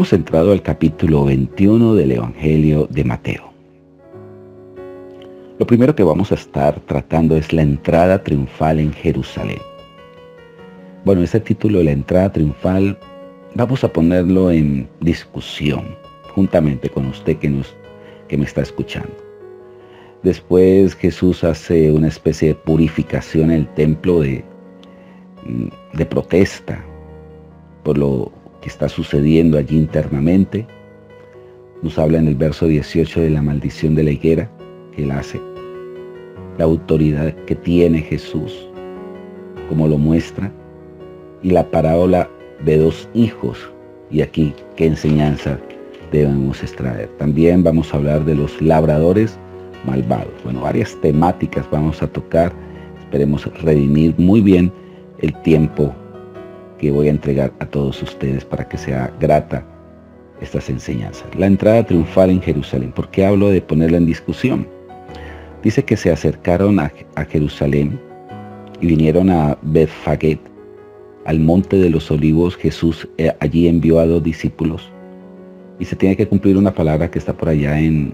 hemos entrado al capítulo 21 del Evangelio de Mateo. Lo primero que vamos a estar tratando es la entrada triunfal en Jerusalén. Bueno, ese título de la entrada triunfal vamos a ponerlo en discusión juntamente con usted que me está escuchando. Después Jesús hace una especie de purificación en el templo de protesta por lo que está sucediendo allí internamente. Nos habla en el verso 18 de la maldición de la higuera que él hace, la autoridad que tiene Jesús, como lo muestra, y la parábola de dos hijos, y aquí qué enseñanza debemos extraer. También vamos a hablar de los labradores malvados. Bueno, varias temáticas vamos a tocar. Esperemos redimir muy bien el tiempo que voy a entregar a todos ustedes para que sea grata estas enseñanzas. La entrada triunfal en Jerusalén. ¿Por qué hablo de ponerla en discusión? Dice que se acercaron a Jerusalén y vinieron a Betfagé, al monte de los olivos. Jesús allí envió a 2 discípulos y se tiene que cumplir una palabra que está por allá en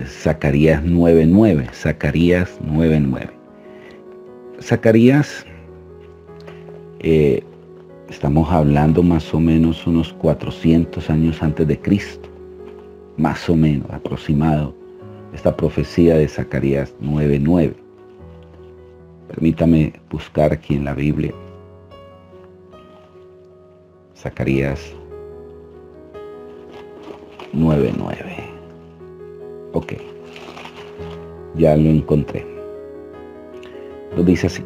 Zacarías 9:9. Zacarías 9:9. Zacarías, estamos hablando más o menos unos 400 años antes de Cristo, más o menos aproximado, esta profecía de Zacarías 9:9. Permítame buscar aquí en la Biblia. Zacarías 9:9. Ok, ya lo encontré. Lo dice así: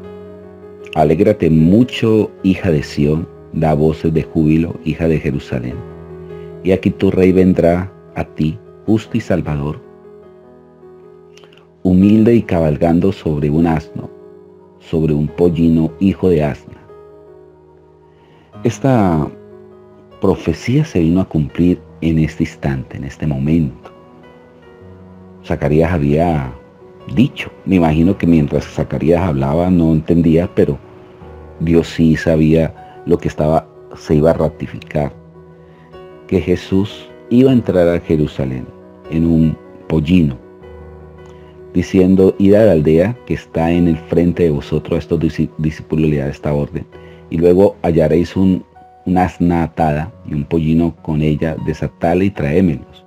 alégrate mucho, hija de Sión, da voces de júbilo, hija de Jerusalén. Y aquí tu rey vendrá a ti, justo y salvador, humilde y cabalgando sobre un asno, sobre un pollino, hijo de asna. Esta profecía se vino a cumplir en este instante, en este momento. Zacarías había dicho, me imagino que mientras Zacarías hablaba no entendía, pero Dios sí sabía lo que se iba a ratificar, que Jesús iba a entrar a Jerusalén en un pollino, diciendo: id a la aldea que está en el frente de vosotros. A estos discípulos le da esta orden: y luego hallaréis un asna atada y un pollino con ella, desatadla y traémelos.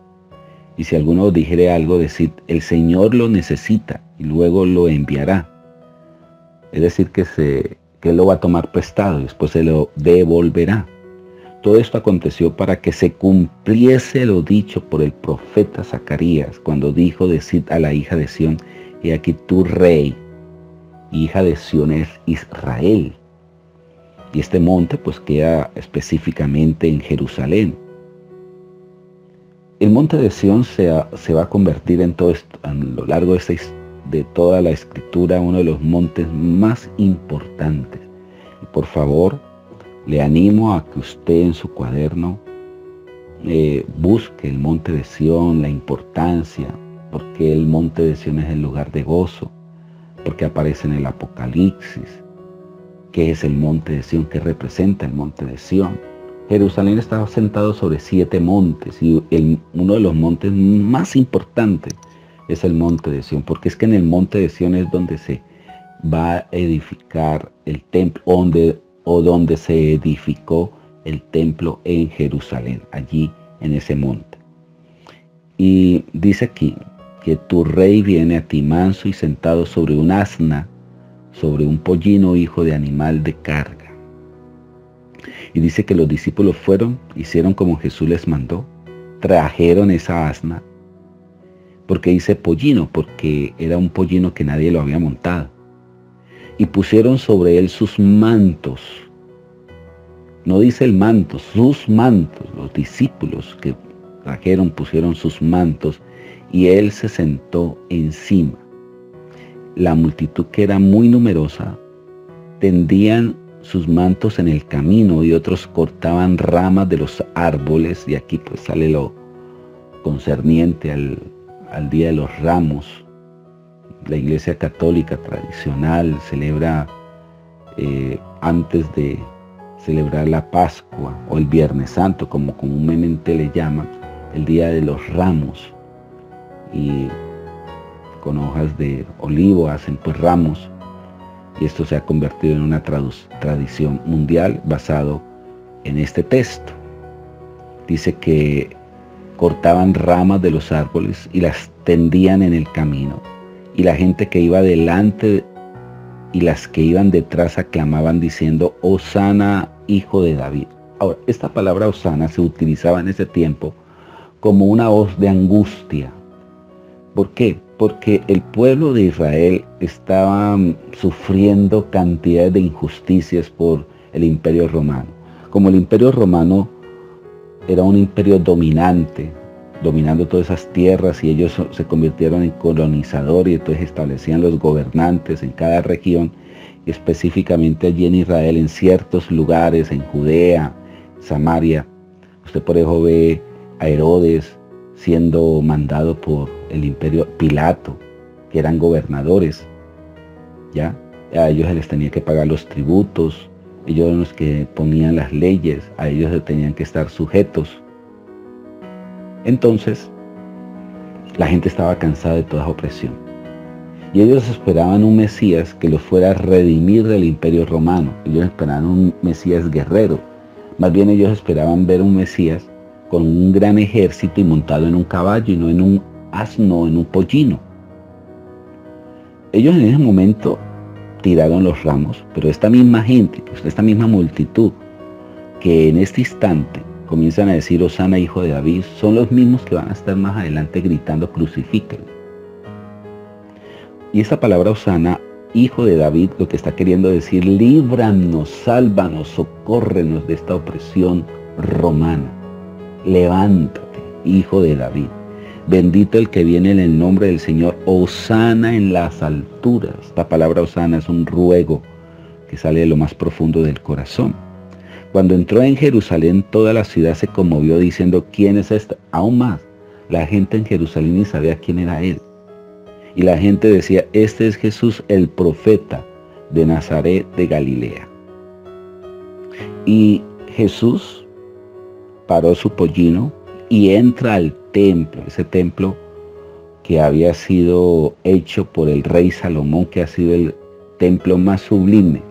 Y si alguno os dijere algo, decid: el Señor lo necesita, y luego lo enviará. Es decir, que él lo va a tomar prestado y después se lo devolverá. Todo esto aconteció para que se cumpliese lo dicho por el profeta Zacarías, cuando dijo: decid a la hija de Sión, he aquí tu rey. Hija de Sión es Israel. Y este monte pues queda específicamente en Jerusalén. El monte de Sión se va a convertir en todo esto, a lo largo de toda la escritura, uno de los montes más importantes. Y por favor, le animo a que usted en su cuaderno busque el monte de Sión, la importancia, porque el monte de Sión es el lugar de gozo, porque aparece en el Apocalipsis. ¿Qué es el monte de Sión? ¿Qué representa el monte de Sión? Jerusalén estaba sentado sobre 7 montes y uno de los montes más importantes es el monte de Sión, porque es que en el monte de Sión es donde se va a edificar el templo, donde se edificó el templo en Jerusalén, allí en ese monte. Y dice aquí que tu rey viene a ti manso y sentado sobre un asna, sobre un pollino, hijo de animal de carga. Y dice que los discípulos hicieron como Jesús les mandó, trajeron esa asna. Porque dice pollino, porque era un pollino que nadie lo había montado. Y pusieron sobre él sus mantos. No dice el manto, sus mantos. Los discípulos que trajeron pusieron sus mantos y él se sentó encima. La multitud, que era muy numerosa, tendían sus mantos en el camino y otros cortaban ramas de los árboles. Y aquí pues sale lo concerniente al Día de los Ramos. La Iglesia Católica tradicional celebra antes de celebrar la Pascua o el Viernes Santo, como comúnmente le llaman, el Día de los Ramos. Y con hojas de olivo hacen pues ramos, y esto se ha convertido en una tradición mundial basado en este texto. Dice que cortaban ramas de los árboles y las tendían en el camino, y la gente que iba delante y las que iban detrás aclamaban diciendo: Hosana, hijo de David. Ahora, esta palabra Hosana se utilizaba en ese tiempo como una voz de angustia. ¿Por qué? Porque el pueblo de Israel estaba sufriendo cantidades de injusticias por el Imperio Romano. Como el Imperio Romano era un imperio dominante, dominando todas esas tierras, y ellos se convirtieron en colonizadores, y entonces establecían los gobernantes en cada región, específicamente allí en Israel, en ciertos lugares, en Judea, Samaria. Usted por eso ve a Herodes siendo mandado por el imperio, Pilato, que eran gobernadores, ¿ya? A ellos se les tenía que pagar los tributos, ellos eran los que ponían las leyes, a ellos se tenían que estar sujetos. Entonces, la gente estaba cansada de toda opresión, y ellos esperaban un Mesías que los fuera a redimir del imperio romano. Ellos esperaban un Mesías guerrero, más bien ellos esperaban ver un Mesías con un gran ejército y montado en un caballo, y no en un asno, en un pollino. Ellos en ese momento tiraron los ramos, pero esta misma gente, esta misma multitud que en este instante comienzan a decir Hosana, hijo de David, son los mismos que van a estar más adelante gritando crucifíquenlo. Y esta palabra Hosana, hijo de David, lo que está queriendo decir: líbranos, sálvanos, socórrenos de esta opresión romana. Levántate, hijo de David. Bendito el que viene en el nombre del Señor. Hosana en las alturas. Esta palabra Hosana es un ruego que sale de lo más profundo del corazón. Cuando entró en Jerusalén, toda la ciudad se conmovió diciendo: ¿quién es este? Aún más, la gente en Jerusalén ni sabía quién era él. Y la gente decía: este es Jesús, el profeta de Nazaret de Galilea. Y Jesús paró su pollino y entra al templo, ese templo que había sido hecho por el rey Salomón, que ha sido el templo más sublime.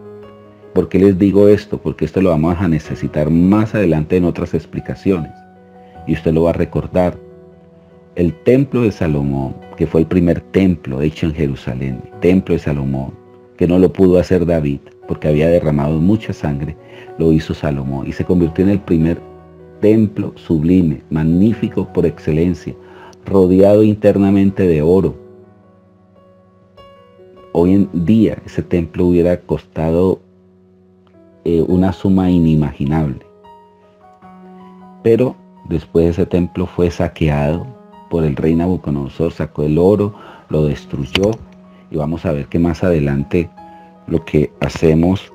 ¿Por qué les digo esto? Porque esto lo vamos a necesitar más adelante en otras explicaciones, y usted lo va a recordar. El templo de Salomón, que fue el primer templo hecho en Jerusalén, el templo de Salomón, que no lo pudo hacer David porque había derramado mucha sangre, lo hizo Salomón y se convirtió en el primer templo sublime, magnífico por excelencia, rodeado internamente de oro. Hoy en día ese templo hubiera costado una suma inimaginable. Pero después ese templo fue saqueado por el rey Nabucodonosor, sacó el oro, lo destruyó, y vamos a ver que más adelante lo que hacemos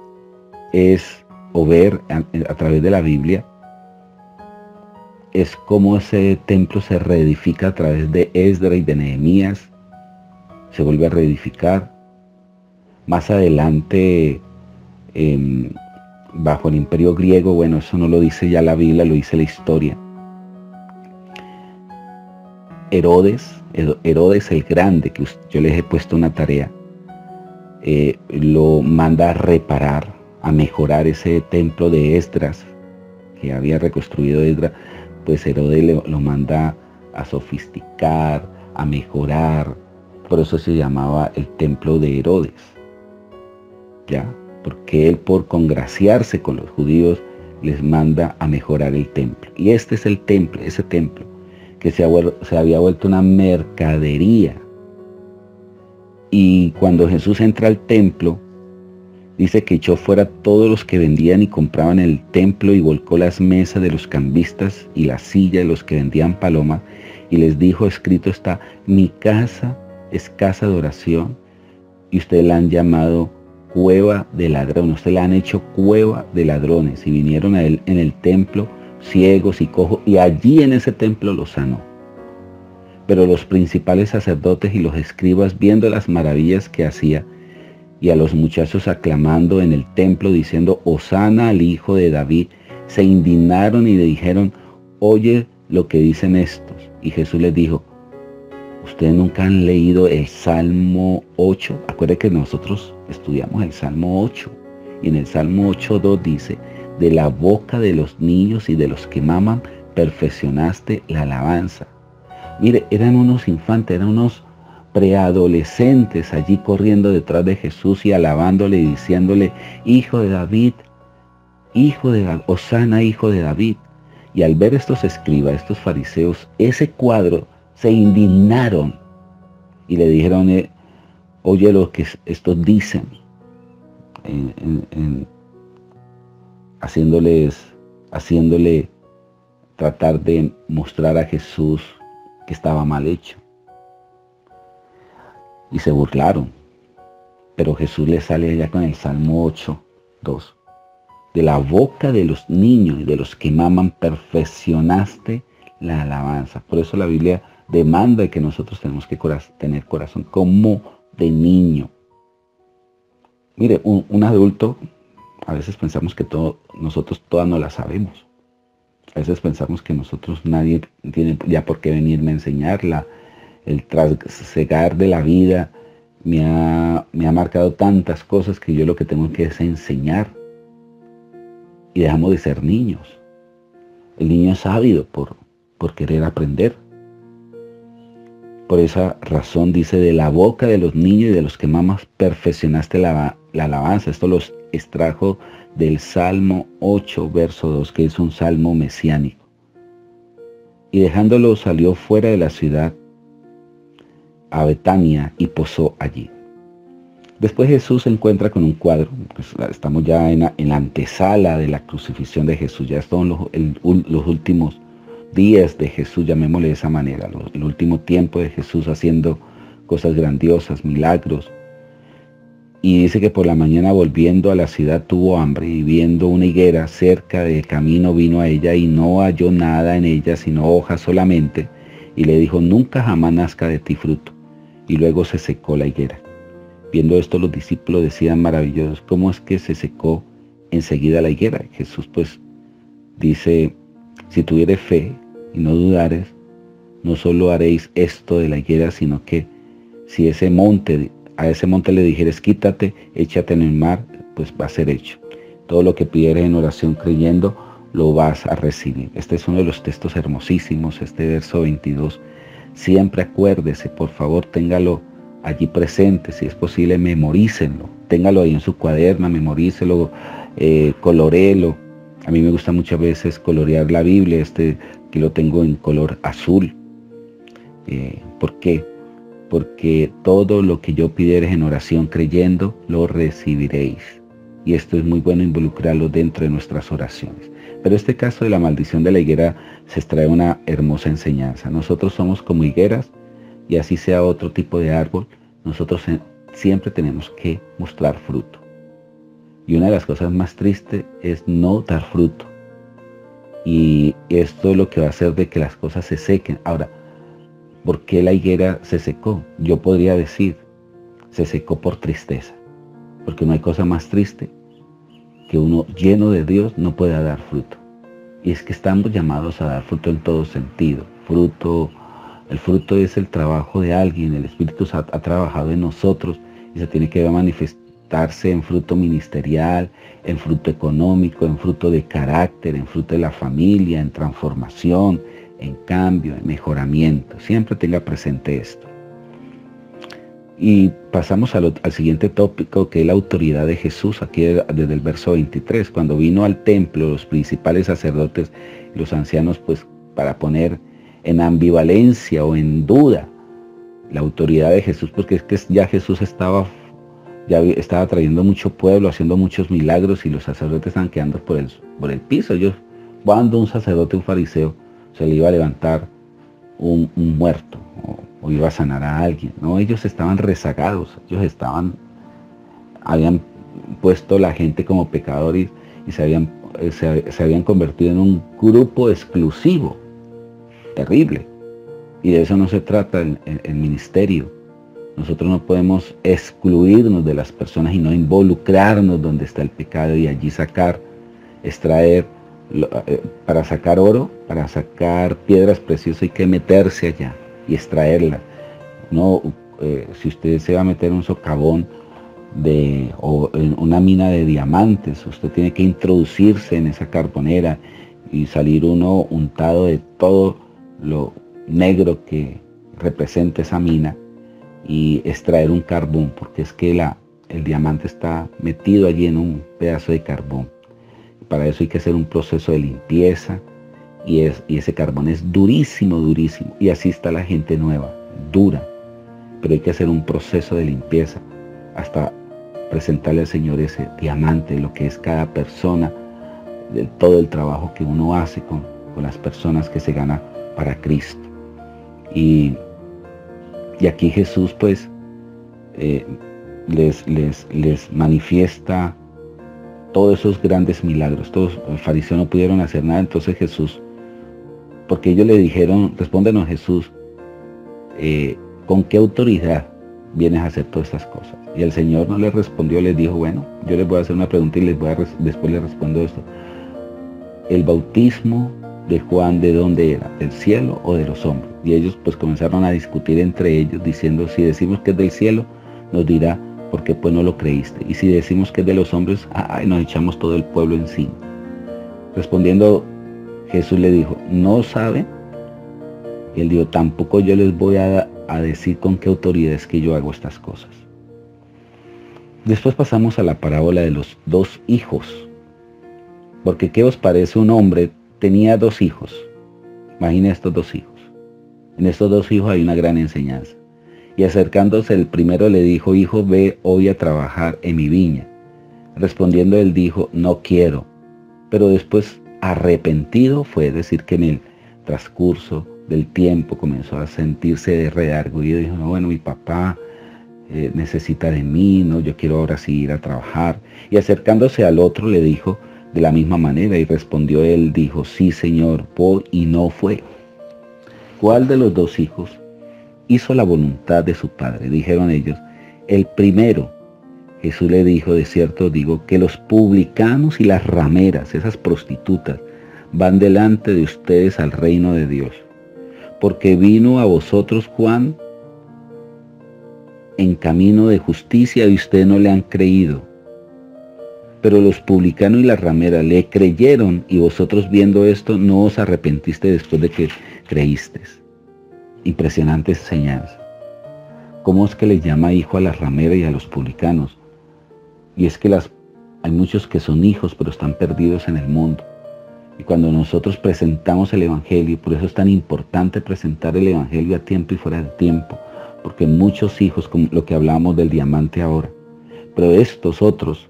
es, o ver a través de la Biblia, es cómo ese templo se reedifica a través de Esdras y de Nehemías, se vuelve a reedificar. Más adelante, bajo el imperio griego, bueno, eso no lo dice ya la Biblia, lo dice la historia. Herodes el Grande, que yo les he puesto una tarea, lo manda a reparar, a mejorar ese templo de Esdras, que había reconstruido Esdras. Pues Herodes lo manda a sofisticar, a mejorar. Por eso se llamaba el templo de Herodes, ¿ya? Porque él, por congraciarse con los judíos, les manda a mejorar el templo. Y este es el templo, ese templo, que se había vuelto una mercadería. Y cuando Jesús entra al templo, dice que echó fuera todos los que vendían y compraban en el templo, y volcó las mesas de los cambistas y las sillas de los que vendían palomas, y les dijo: escrito está, mi casa es casa de oración, y ustedes la han llamado cueva de ladrones. Ustedes la han hecho cueva de ladrones. Y vinieron a él en el templo ciegos y cojos, y allí en ese templo los sanó. Pero los principales sacerdotes y los escribas, viendo las maravillas que hacía, y a los muchachos aclamando en el templo diciendo, Hosana al Hijo de David, se indignaron y le dijeron, oye lo que dicen estos. Y Jesús les dijo, ¿ustedes nunca han leído el Salmo 8? Acuérdense que nosotros estudiamos el Salmo 8. Y en el Salmo 8:2 dice, de la boca de los niños y de los que maman, perfeccionaste la alabanza. Mire, eran unos infantes, eran unos preadolescentes allí corriendo detrás de Jesús y alabándole y diciéndole, Hijo de David, Hosana, Hijo de David. Y al ver estos escribas, estos fariseos, ese cuadro, se indignaron y le dijeron, oye lo que estos dicen, haciéndole tratar de mostrar a Jesús que estaba mal hecho. Y se burlaron. Pero Jesús le sale allá con el Salmo 8:2. De la boca de los niños y de los que maman, perfeccionaste la alabanza. Por eso la Biblia demanda que nosotros tenemos que tener corazón como de niño. Mire, un adulto, a veces pensamos que nosotros todas no la sabemos. A veces pensamos que nosotros nadie tiene ya por qué venirme a enseñarla. El trasegar de la vida me ha marcado tantas cosas que yo lo que tengo que es enseñar. Y dejamos de ser niños. El niño es ávido por querer aprender. Por esa razón dice, de la boca de los niños y de los que mamas perfeccionaste la alabanza. Esto los extrajo del Salmo 8, verso 2, que es un salmo mesiánico. Y dejándolo salió fuera de la ciudad a Betania y posó allí. Después Jesús se encuentra con un cuadro, pues estamos ya en la antesala de la crucifixión de Jesús, ya son los últimos días de Jesús, llamémosle de esa manera, el último tiempo de Jesús haciendo cosas grandiosas, milagros. Y dice que por la mañana volviendo a la ciudad tuvo hambre y viendo una higuera cerca del camino vino a ella y no halló nada en ella sino hojas solamente y le dijo, nunca jamás nazca de ti fruto. Y luego se secó la higuera. Viendo esto los discípulos decían maravillosos, ¿cómo es que se secó enseguida la higuera? Jesús pues dice, si tuvieres fe y no dudares, no solo haréis esto de la higuera, sino que si a ese monte le dijeres, quítate, échate en el mar, pues va a ser hecho. Todo lo que pidieres en oración creyendo, lo vas a recibir. Este es uno de los textos hermosísimos, este verso 22. Siempre acuérdese, por favor, téngalo allí presente, si es posible, memorícenlo. Téngalo ahí en su cuaderno, memorícelo, coloréelo. A mí me gusta muchas veces colorear la Biblia, aquí lo tengo en color azul. ¿Por qué? Porque todo lo que yo pidieres en oración creyendo, lo recibiréis. Y esto es muy bueno involucrarlo dentro de nuestras oraciones. Pero este caso de la maldición de la higuera se extrae una hermosa enseñanza. Nosotros somos como higueras, y así sea otro tipo de árbol, nosotros siempre tenemos que mostrar fruto. Y una de las cosas más tristes es no dar fruto. Y esto es lo que va a hacer de que las cosas se sequen. Ahora, ¿por qué la higuera se secó? Yo podría decir, se secó por tristeza. Porque no hay cosa más triste que uno lleno de Dios no pueda dar fruto. Y es que estamos llamados a dar fruto en todo sentido. El fruto es el trabajo de alguien, el Espíritu ha trabajado en nosotros y se tiene que manifestarse en fruto ministerial, en fruto económico, en fruto de carácter, en fruto de la familia, en transformación, en cambio, en mejoramiento. Siempre tenga presente esto. Y pasamos al siguiente tópico, que es la autoridad de Jesús, aquí desde el verso 23. Cuando vino al templo, los principales sacerdotes y los ancianos, pues para poner en ambivalencia o en duda la autoridad de Jesús, porque es que ya Jesús estaba trayendo mucho pueblo, haciendo muchos milagros, y los sacerdotes estaban quedando por el piso. Cuando un sacerdote, un fariseo, se le iba a levantar un muerto o iba a sanar a alguien, no, ellos estaban rezagados, habían puesto la gente como pecadores y se habían convertido en un grupo exclusivo, terrible. Y de eso no se trata el ministerio. Nosotros no podemos excluirnos de las personas y no involucrarnos donde está el pecado y allí extraer, para sacar oro, para sacar piedras preciosas hay que meterse allá y extraerlas. No, si usted se va a meter en un socavón o en una mina de diamantes, usted tiene que introducirse en esa carbonera y salir uno untado de todo lo negro que representa esa mina y extraer un carbón, porque es que el diamante está metido allí en un pedazo de carbón. Para eso hay que hacer un proceso de limpieza y ese carbón es durísimo, durísimo. Y así está la gente nueva, dura. Pero hay que hacer un proceso de limpieza hasta presentarle al Señor ese diamante, lo que es cada persona, de todo el trabajo que uno hace con las personas que se gana para Cristo. Y aquí Jesús pues les manifiesta todos esos grandes milagros. Todos los fariseos no pudieron hacer nada, entonces Jesús, porque ellos le dijeron, respóndenos Jesús, ¿con qué autoridad vienes a hacer todas estas cosas? Y el Señor no les respondió, les dijo, bueno, yo les voy a hacer una pregunta y después les respondo esto. ¿El bautismo de Juan de dónde era? ¿Del cielo o de los hombres? Y ellos pues comenzaron a discutir entre ellos diciendo, si decimos que es del cielo, nos dirá, ¿por qué pues no lo creíste? Y si decimos que es de los hombres, nos echamos todo el pueblo encima. Respondiendo, Jesús le dijo, ¿no saben? Y él dijo, tampoco yo les voy a decir con qué autoridad es que yo hago estas cosas. Después pasamos a la parábola de los 2 hijos. Porque ¿qué os parece? Un hombre tenía 2 hijos. Imagina estos 2 hijos. En estos 2 hijos hay una gran enseñanza. Y acercándose el primero le dijo, hijo, ve hoy a trabajar en mi viña. Respondiendo él dijo, no quiero. Pero después arrepentido fue, es decir, que en el transcurso del tiempo comenzó a sentirse redarguido y dijo, no, bueno, mi papá necesita de mí, no, yo quiero ahora sí ir a trabajar. Y acercándose al otro le dijo de la misma manera y respondió él, dijo, sí señor, voy, y no fue. ¿Cuál de los 2 hijos hizo la voluntad de su padre? Dijeron ellos, el primero. Jesús le dijo, de cierto digo, que los publicanos y las rameras, esas prostitutas, van delante de ustedes al reino de Dios. Porque vino a vosotros Juan en camino de justicia y ustedes no le han creído. Pero los publicanos y las rameras le creyeron y vosotros viendo esto no os arrepentiste después de que creísteis. Impresionante enseñanza. ¿Cómo es que le llama hijo a las rameras y a los publicanos? Y es que hay muchos que son hijos pero están perdidos en el mundo. Y cuando nosotros presentamos el Evangelio, por eso es tan importante presentar el Evangelio a tiempo y fuera de tiempo, porque muchos hijos, como lo que hablábamos del diamante ahora, pero estos otros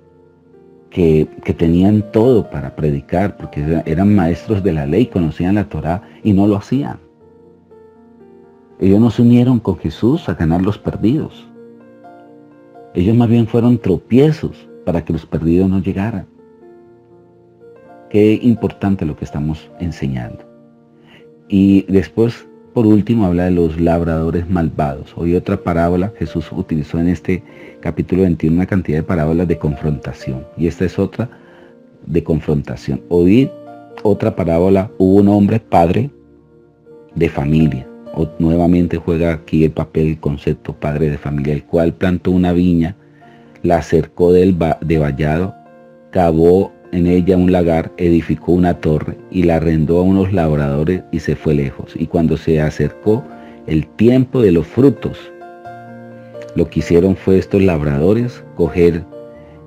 que tenían todo para predicar, porque eran maestros de la ley, conocían la Torá y no lo hacían. Ellos no se unieron con Jesús a ganar los perdidos. Ellos más bien fueron tropiezos para que los perdidos no llegaran. Qué importante lo que estamos enseñando. Y después, por último, habla de los labradores malvados. Hoy otra parábola, Jesús utilizó en este capítulo 21 una cantidad de parábolas de confrontación. Y esta es otra de confrontación. Hoy otra parábola, hubo un hombre padre de familia. Nuevamente juega aquí el papel, el concepto padre de familia, el cual plantó una viña, la cercó de vallado, cavó en ella un lagar, edificó una torre y la arrendó a unos labradores y se fue lejos. Y cuando se acercó el tiempo de los frutos, lo que hicieron fue estos labradores coger,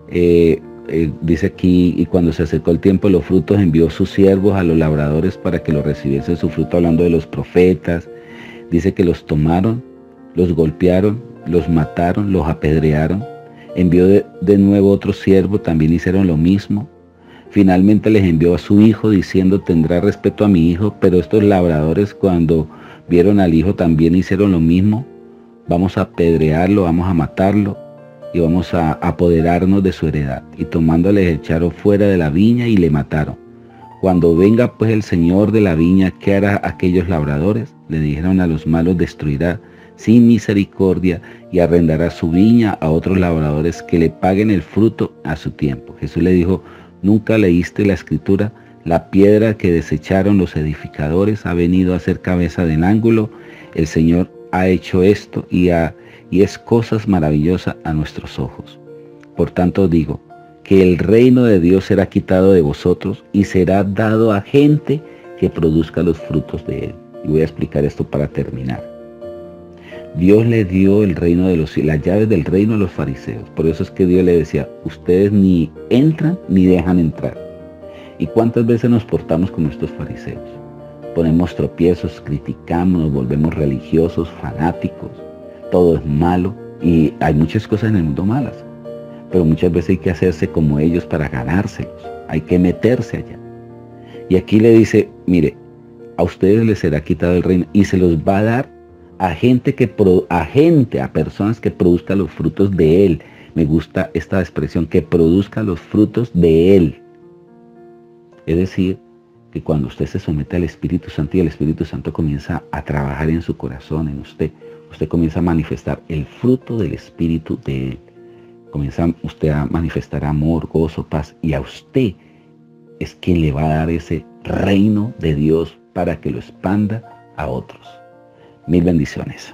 dice aquí, y cuando se acercó el tiempo de los frutos envió sus siervos a los labradores para que los recibiesen su fruto, hablando de los profetas. Dice que los tomaron, los golpearon, los mataron, los apedrearon. Envió de nuevo otro siervo, también hicieron lo mismo. Finalmente les envió a su hijo diciendo, tendrá respeto a mi hijo. Pero estos labradores, cuando vieron al hijo, también hicieron lo mismo. Vamos a apedrearlo, vamos a matarlo y vamos a apoderarnos de su heredad. Y tomándole les echaron fuera de la viña y le mataron. Cuando venga pues el señor de la viña, ¿qué hará aquellos labradores? Le dijeron, a los malos destruirá, sin misericordia y arrendará su viña a otros labradores que le paguen el fruto a su tiempo. Jesús le dijo, ¿nunca leíste la escritura? La piedra que desecharon los edificadores ha venido a ser cabeza del ángulo. El Señor ha hecho esto y es cosas maravillosas a nuestros ojos. Por tanto digo, que el reino de Dios será quitado de vosotros y será dado a gente que produzca los frutos de él. Y voy a explicar esto para terminar. Dios le dio el reino de las llaves del reino a los fariseos. Por eso es que Dios le decía, ustedes ni entran ni dejan entrar. ¿Y cuántas veces nos portamos como estos fariseos? Ponemos tropiezos, criticamos, nos volvemos religiosos, fanáticos. Todo es malo y hay muchas cosas en el mundo malas. Pero muchas veces hay que hacerse como ellos para ganárselos. Hay que meterse allá. Y aquí le dice, mire, a ustedes les será quitado el reino y se los va a dar a a personas que produzcan los frutos de él. Me gusta esta expresión, que produzca los frutos de él. Es decir, que cuando usted se somete al Espíritu Santo y el Espíritu Santo comienza a trabajar en su corazón, en usted comienza a manifestar el fruto del Espíritu de él. Comienza usted a manifestar amor, gozo, paz, y a usted es quien le va a dar ese reino de Dios para que lo expanda a otros. Mil bendiciones.